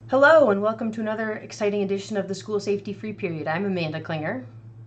Hello, and welcome to another exciting edition of the School Safety Free Period. I'm Amanda Klinger.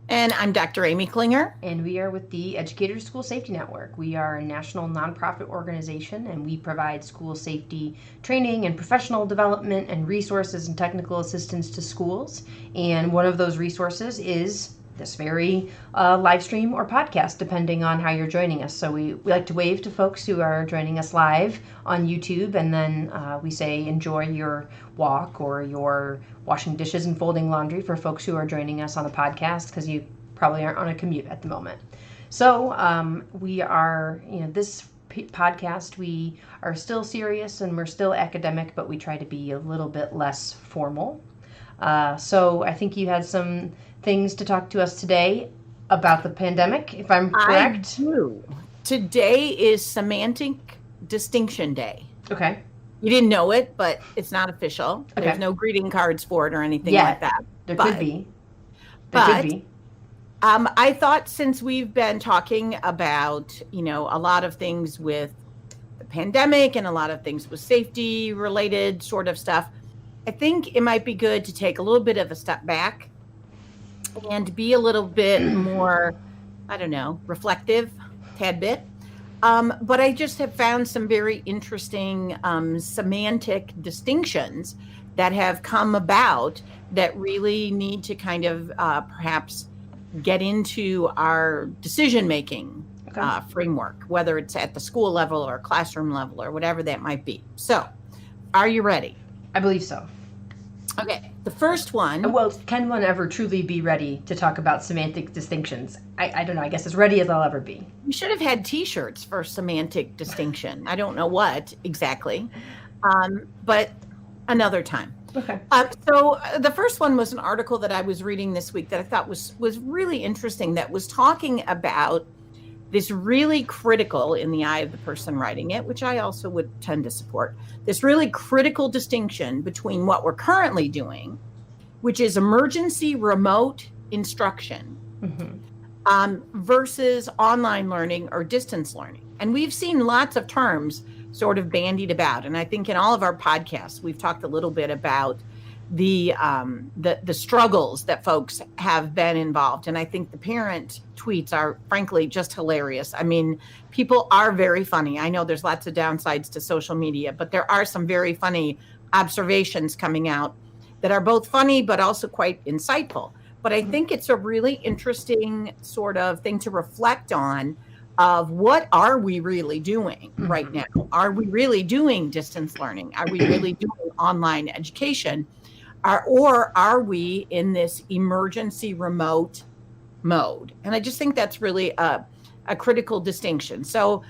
And I'm Dr. Amy Klinger. And we are with the Educators School Safety Network. We are a national nonprofit organization, and we provide school safety training and professional development and resources and technical assistance to schools. And one of those resources is this very live stream or podcast, depending on how you're joining us. So we like to wave to folks who are joining us live on YouTube, and then we say enjoy your walk or your washing dishes and folding laundry for folks who are joining us on the podcast, because you probably aren't on a commute at the moment. So we are, this podcast, we are still serious and we're still academic, but we try to be a little bit less formal. So I think you had some things to talk to us today about the pandemic, if I'm correct. I do. Today is Semantic Distinction Day. Okay. You didn't know it, but it's not official. Okay. There's no greeting cards for it or anything like that. There could be. I thought, since we've been talking about, a lot of things with the pandemic and a lot of things with safety related sort of stuff, I think it might be good to take a little bit of a step back and be a little bit more, reflective, tad bit. But I just have found some very interesting semantic distinctions that have come about that really need to kind of perhaps get into our decision-making framework, whether it's at the school level or classroom level or whatever that might be. So, are you ready? I believe so. Okay, the first one. Well, can one ever truly be ready to talk about semantic distinctions? I don't know. I guess as ready as I'll ever be. We should have had T-shirts for semantic distinction. I don't know what exactly, but another time. Okay. So the first one was an article that I was reading this week that I thought was really interesting, that was talking about this really critical, in the eye of the person writing it, which I also would tend to support, this really critical distinction between what we're currently doing, which is emergency remote instruction, versus online learning or distance learning. And we've seen lots of terms sort of bandied about. And I think in all of our podcasts, we've talked a little bit about the struggles that folks have been involved. And I think the parent tweets are frankly just hilarious. I mean, people are very funny. I know there's lots of downsides to social media, but there are some very funny observations coming out that are both funny, but also quite insightful. But I think it's a really interesting sort of thing to reflect on, of what are we really doing right now? Are we really doing distance learning? Are we really doing online education? Or are we in this emergency remote mode? And I just think that's really a critical distinction. So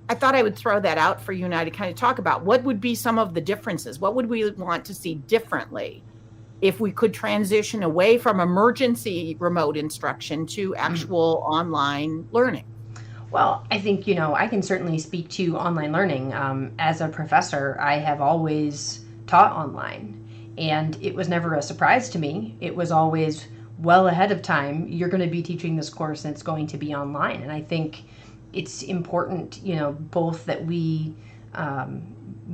I thought I would throw that out for you and I to kind of talk about what would be some of the differences. What would we want to see differently if we could transition away from emergency remote instruction to actual online learning? Well, I think, I can certainly speak to online learning. As a professor, I have always taught online. And it was never a surprise to me. It was always well ahead of time. You're going to be teaching this course and it's going to be online. And I think it's important, both that we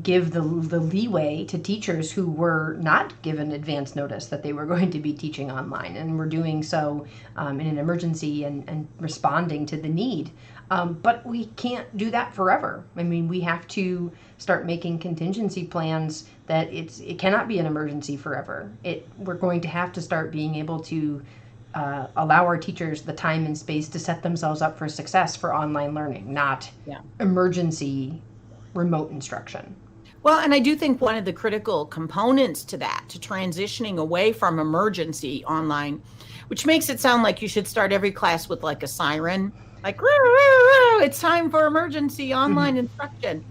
give the leeway to teachers who were not given advance notice that they were going to be teaching online. And we're doing so in an emergency and responding to the need. But we can't do that forever. I mean, we have to start making contingency plans that it cannot be an emergency forever. We're going to have to start being able to allow our teachers the time and space to set themselves up for success for online learning, not emergency remote instruction. Well, and I do think one of the critical components to that, to transitioning away from emergency online, which makes it sound like you should start every class with like a siren, like, it's time for emergency online instruction.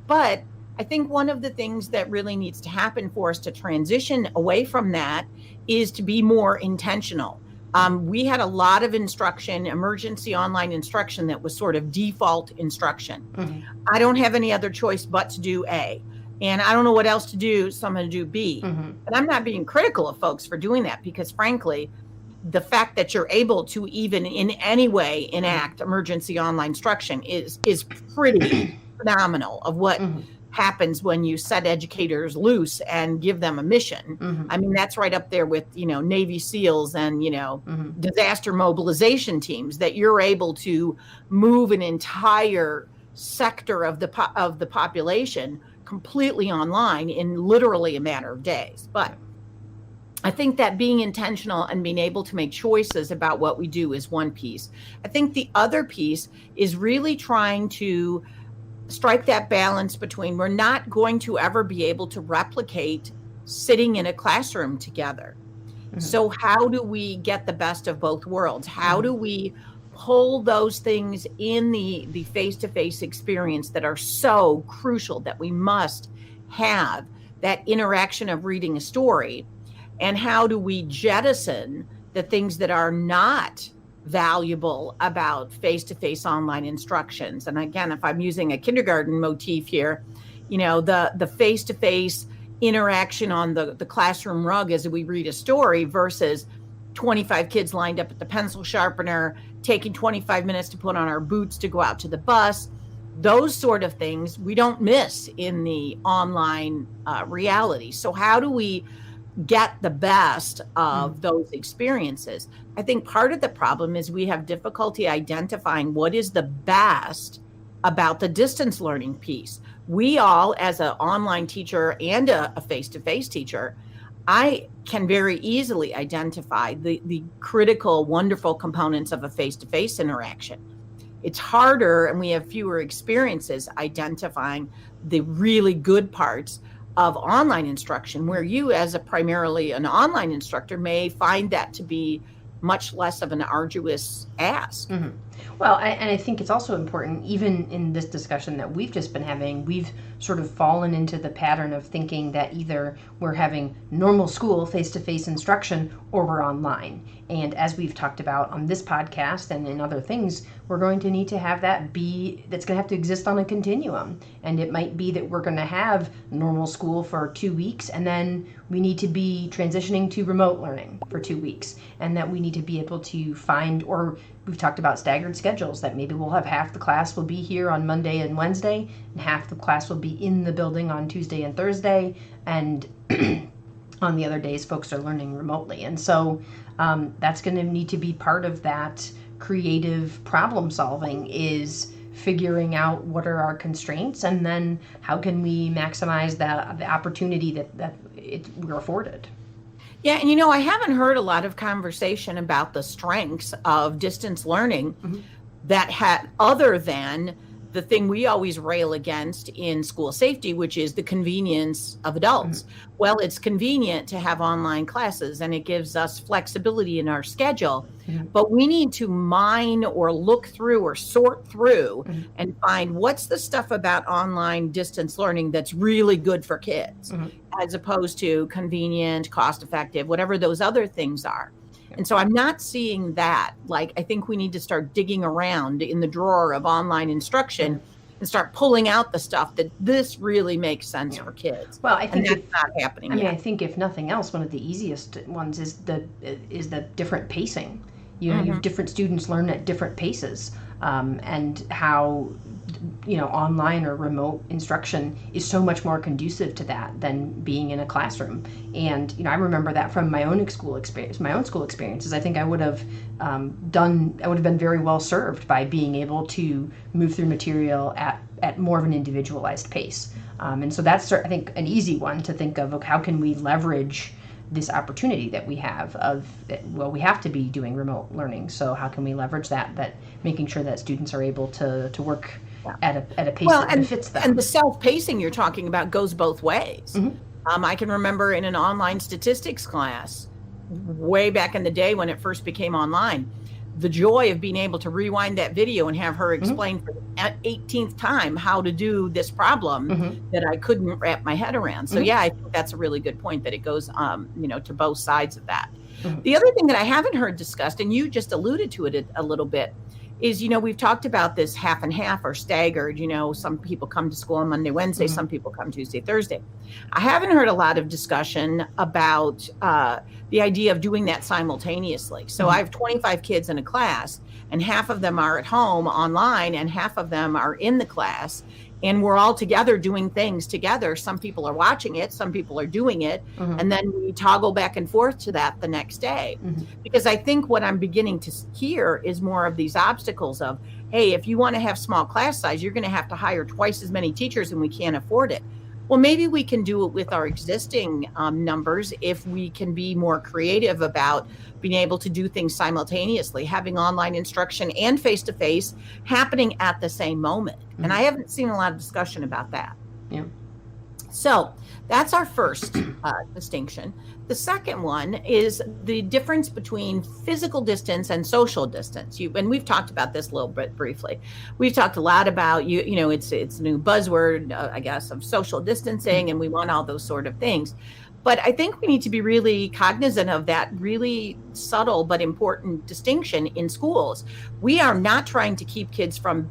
But I think one of the things that really needs to happen for us to transition away from that is to be more intentional. We had a lot of instruction, emergency online instruction, that was sort of default instruction. I don't have any other choice but to do A. And I don't know what else to do, so I'm going to do B. And I'm not being critical of folks for doing that, because frankly, the fact that you're able to even in any way enact emergency online instruction is pretty phenomenal of what happens when you set educators loose and give them a mission. Mm-hmm. I mean, that's right up there with, Navy SEALs and, Mm-hmm. disaster mobilization teams, that you're able to move an entire sector of the population completely online in literally a matter of days. But I think that being intentional and being able to make choices about what we do is one piece. I think the other piece is really trying to strike that balance between, we're not going to ever be able to replicate sitting in a classroom together. Mm-hmm. So how do we get the best of both worlds? How do we pull those things in the face-to-face experience that are so crucial, that we must have that interaction of reading a story? And how do we jettison the things that are not valuable about face-to-face online instructions? And again, if I'm using a kindergarten motif here, the face-to-face interaction on the classroom rug as we read a story versus 25 kids lined up at the pencil sharpener, taking 25 minutes to put on our boots to go out to the bus. Those sort of things we don't miss in the online reality. So how do we get the best of those experiences? I think part of the problem is we have difficulty identifying what is the best about the distance learning piece. We all, as an online teacher and a face-to-face teacher, I can very easily identify the critical, wonderful components of a face-to-face interaction. It's harder, and we have fewer experiences identifying the really good parts of online instruction, where you, as primarily an online instructor, may find that to be much less of an arduous ask. Mm-hmm. Well, and I think it's also important, even in this discussion that we've just been having, we've sort of fallen into the pattern of thinking that either we're having normal school face-to-face instruction or we're online. And as we've talked about on this podcast and in other things, we're going to need to have that's going to have to exist on a continuum. And it might be that we're going to have normal school for 2 weeks, and then we need to be transitioning to remote learning for 2 weeks, and that we need to be able to find, or we've talked about staggered schedules, that maybe we'll have half the class will be here on Monday and Wednesday, and half the class will be in the building on Tuesday and Thursday, and on the other days folks are learning remotely. And so that's going to need to be part of that creative problem solving, is figuring out what are our constraints, and then how can we maximize the opportunity that we're afforded. Yeah, and I haven't heard a lot of conversation about the strengths of distance learning that had, other than the thing we always rail against in school safety, which is the convenience of adults. Well, it's convenient to have online classes, and it gives us flexibility in our schedule, but we need to mine or look through or sort through and find what's the stuff about online distance learning that's really good for kids, as opposed to convenient, cost-effective, whatever those other things are. And so I'm not seeing that. Like, I think we need to start digging around in the drawer of online instruction and start pulling out the stuff that this really makes sense for kids. Well, I think that's not happening yet. I think if nothing else, one of the easiest ones is the different pacing. You have different students learn at different paces, and how online or remote instruction is so much more conducive to that than being in a classroom. And I remember that from my own school experiences. I think I would have been very well served by being able to move through material at more of an individualized pace. And so that's, I think, an easy one to think of how can we leverage this opportunity that we have we have to be doing remote learning. So how can we leverage that making sure that students are able to work at a pace that benefits them. And the self-pacing you're talking about goes both ways. I can remember in an online statistics class way back in the day when it first became online, the joy of being able to rewind that video and have her explain for the 18th time how to do this problem that I couldn't wrap my head around. So I think that's a really good point, that it goes to both sides of that. The other thing that I haven't heard discussed, and you just alluded to it a little bit, is, we've talked about this half and half or staggered. Some people come to school on Monday, Wednesday, some people come Tuesday, Thursday. I haven't heard a lot of discussion about the idea of doing that simultaneously. So I have 25 kids in a class, and half of them are at home online and half of them are in the class. and we're all together doing things together. Some people are watching it, some people are doing it, and then we toggle back and forth to that the next day. Because I think what I'm beginning to hear is more of these obstacles of, hey, if you want to have small class size, you're going to have to hire twice as many teachers and we can't afford it. Well, maybe we can do it with our existing numbers if we can be more creative about being able to do things simultaneously, having online instruction and face-to-face happening at the same moment. And I haven't seen a lot of discussion about that. Yeah. So that's our first distinction. The second one is the difference between physical distance and social distance. And we've talked about this a little bit briefly. We've talked a lot about, it's a new buzzword, I guess, of social distancing, and we want all those sort of things. But I think we need to be really cognizant of that really subtle but important distinction in schools. We are not trying to keep kids from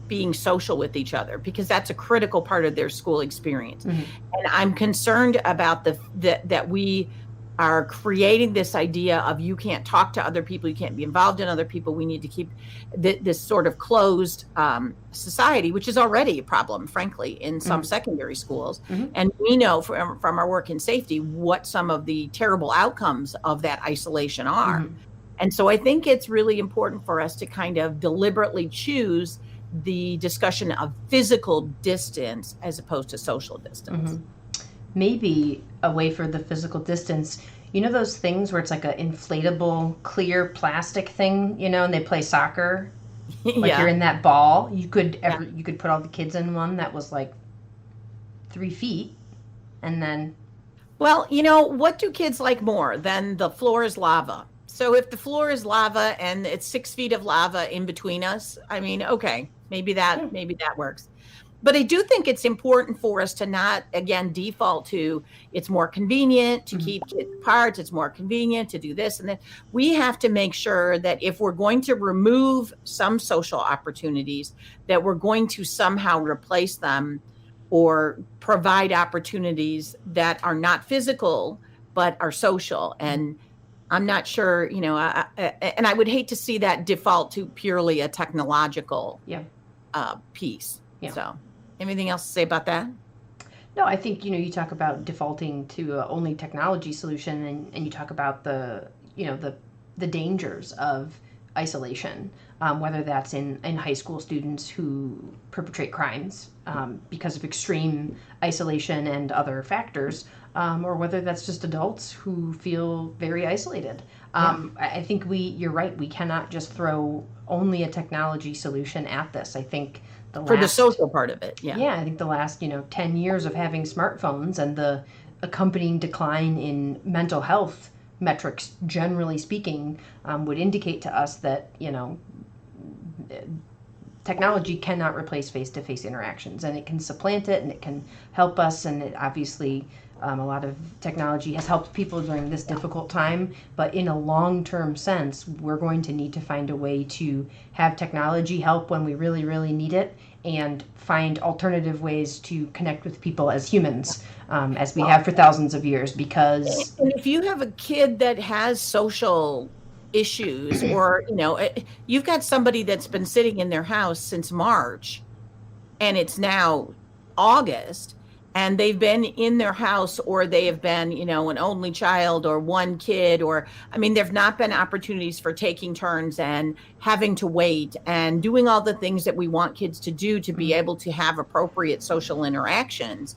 being social with each other, because that's a critical part of their school experience. And I'm concerned about that we are creating this idea of you can't talk to other people, you can't be involved in other people. We need to keep this sort of closed society, which is already a problem, frankly, in some secondary schools. And we know from our work in safety what some of the terrible outcomes of that isolation are. And so I think it's really important for us to kind of deliberately choose the discussion of physical distance as opposed to social distance. Maybe a way for the physical distance, those things where it's like an inflatable clear plastic thing, and they play soccer, like you're in that ball. You could put all the kids in one that was like 3 feet, and then. Well, what do kids like more than the floor is lava? So if the floor is lava and it's 6 feet of lava in between us, I mean, okay, maybe that works. But I do think it's important for us to not, again, default to it's more convenient to keep kids apart. It's more convenient to do this and that. We have to make sure that if we're going to remove some social opportunities, that we're going to somehow replace them or provide opportunities that are not physical, but are social. And I'm not sure, and I would hate to see that default to purely a technological piece. Yeah. So anything else to say about that? No, I think, you talk about defaulting to only technology solution, and you talk about the dangers of isolation, whether that's in high school students who perpetrate crimes because of extreme isolation and other factors, or whether that's just adults who feel very isolated. I think you're right, we cannot just throw only a technology solution at this. I think the social part of it. I think the last 10 years of having smartphones and the accompanying decline in mental health metrics, generally speaking, would indicate to us that technology cannot replace face-to-face interactions, and it can supplant it, and it can help us, and it obviously a lot of technology has helped people during this difficult time, but in a long-term sense, we're going to need to find a way to have technology help when we really, really need it, and find alternative ways to connect with people as humans, as we have for thousands of years. Because if you have a kid that has social issues, or you've got somebody that's been sitting in their house since March, and it's now August, and they've been in their house, or they have been, an only child or one kid, or, there've not been opportunities for taking turns and having to wait and doing all the things that we want kids to do to be able to have appropriate social interactions.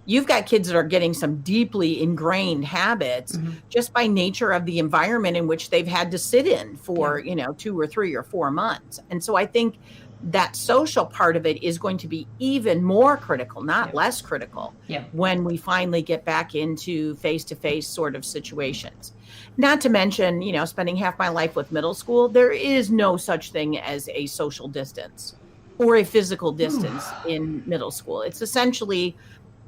You've got kids that are getting some deeply ingrained habits just by nature of the environment in which they've had to sit in for, 2 or 3 or 4 months. And so I think that social part of it is going to be even more critical, not less critical, when we finally get back into face-to-face sort of situations. Not to mention, spending half my life with middle school, there is no such thing as a social distance or a physical distance in middle school. It's essentially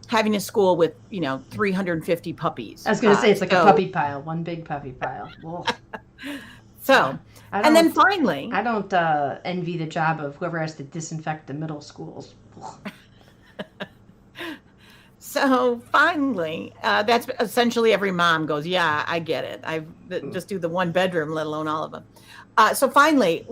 having a school with, 350 puppies. I was going to say, it's like a puppy pile, one big puppy pile. So, and then finally, I don't envy the job of whoever has to disinfect the middle schools. So finally, that's essentially every mom goes, yeah, I get it. I just do the one bedroom, let alone all of them. So finally,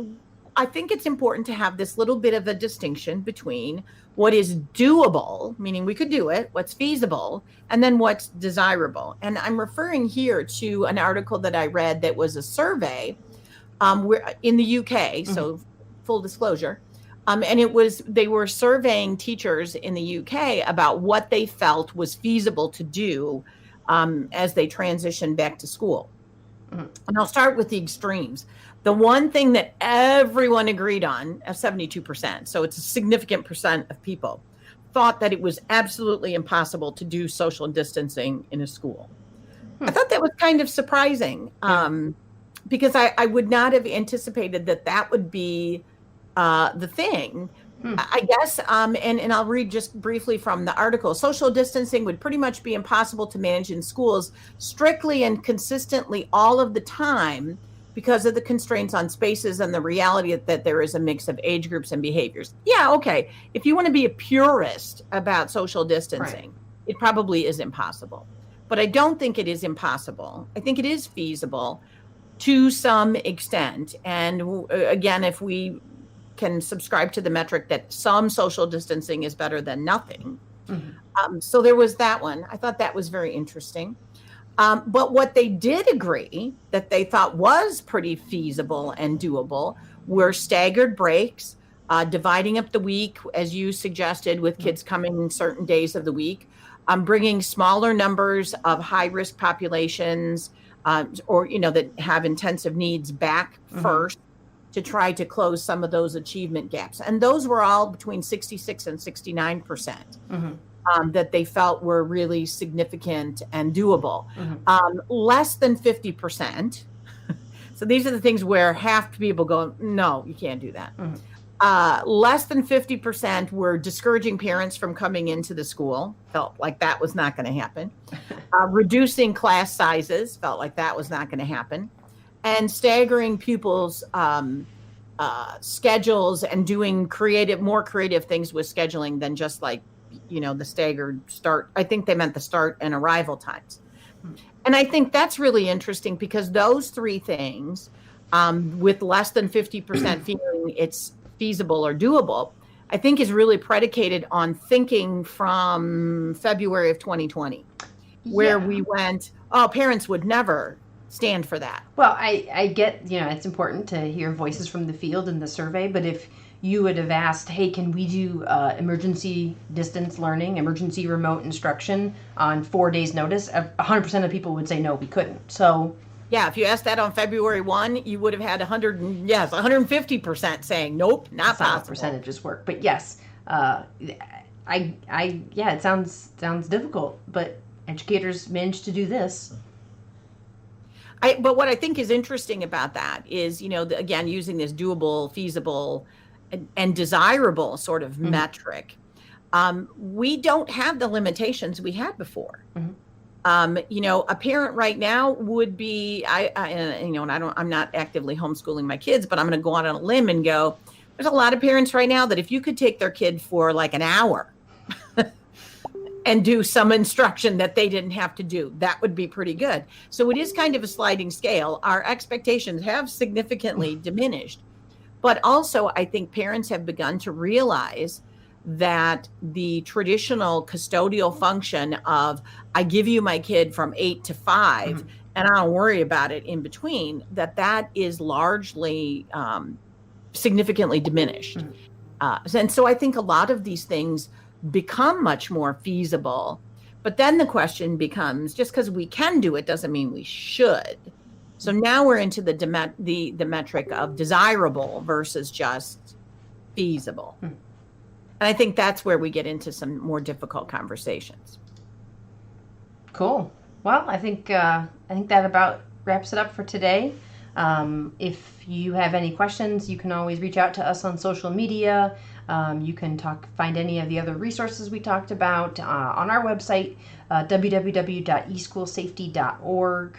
I think it's important to have this little bit of a distinction between what is doable, meaning we could do it, what's feasible, and then what's desirable. And I'm referring here to an article that I read that was a survey where in the UK, so full disclosure, and they were surveying teachers in the UK about what they felt was feasible to do as they transitioned back to school. And I'll start with the extremes. The one thing that everyone agreed on, 72%, so it's a significant percent of people, thought that it was absolutely impossible to do social distancing in a school. I thought that was kind of surprising because I would not have anticipated that would be the thing. I guess, and I'll read just briefly from the article. Social distancing would pretty much be impossible to manage in schools strictly and consistently all of the time because of the constraints on spaces and the reality that there is a mix of age groups and behaviors. Yeah, okay. If you want to be a purist about social distancing, it probably is impossible. But I don't think it is impossible. I think it is feasible to some extent. And again, if we can subscribe to the metric that some social distancing is better than nothing. So there was that one. I thought that was very interesting. But what they did agree that they thought was pretty feasible and doable were staggered breaks, dividing up the week, as you suggested, with kids coming in certain days of the week, bringing smaller numbers of high-risk populations or, that have intensive needs back first, to try to close some of those achievement gaps. And those were all between 66 and 69% that they felt were really significant and doable. Less than 50%. So these are the things where half the people go, no, you can't do that. Less than 50% were discouraging parents from coming into the school. Felt like that was not going to happen. Reducing class sizes. Felt like that was not going to happen. And staggering pupils' schedules and doing more creative things with scheduling than just like, the staggered start. I think they meant the start and arrival times. And I think that's really interesting because those three things, with less than 50% feeling it's feasible or doable, I think is really predicated on thinking from February of 2020, where we went, parents would never stand for that. Well, I get, it's important to hear voices from the field in the survey, but if you would have asked, hey, can we do emergency distance learning, emergency remote instruction on 4 days notice, 100% of people would say, no, we couldn't. So yeah, if you asked that on February 1, you would have had 150% saying, nope, not possible. How percentages work. But yes, it sounds difficult, but educators managed to do this. But what I think is interesting about that is, again, using this doable, feasible, and desirable sort of metric, we don't have the limitations we had before. A parent right now would be, I'm not actively homeschooling my kids, but I'm going to go out on a limb and go, there's a lot of parents right now that if you could take their kid for like an hour and do some instruction that they didn't have to do, that would be pretty good. So it is kind of a sliding scale. Our expectations have significantly diminished. But also, I think parents have begun to realize that the traditional custodial function of, I give you my kid from 8 to 5, and I don't worry about it in between, that is largely significantly diminished. And so I think a lot of these things become much more feasible. But then the question becomes, just because we can do it doesn't mean we should. So now we're into the metric of desirable versus just feasible. And I think that's where we get into some more difficult conversations. Cool. Well, I think that about wraps it up for today. If you have any questions, you can always reach out to us on social media. You can find any of the other resources we talked about on our website, www.eschoolsafety.org.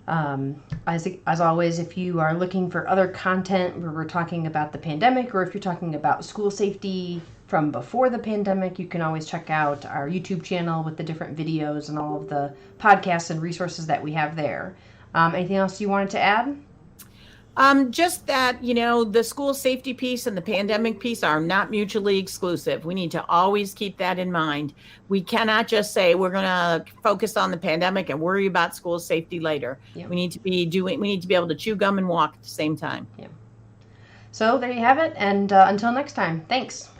As always, if you are looking for other content where we're talking about the pandemic, or if you're talking about school safety from before the pandemic, you can always check out our YouTube channel with the different videos and all of the podcasts and resources that we have there. Anything else you wanted to add? Just that, the school safety piece and the pandemic piece are not mutually exclusive. We need to always keep that in mind. We cannot just say we're going to focus on the pandemic and worry about school safety later. Yeah. We need to be able to chew gum and walk at the same time. Yeah. So there you have it. And until next time, thanks.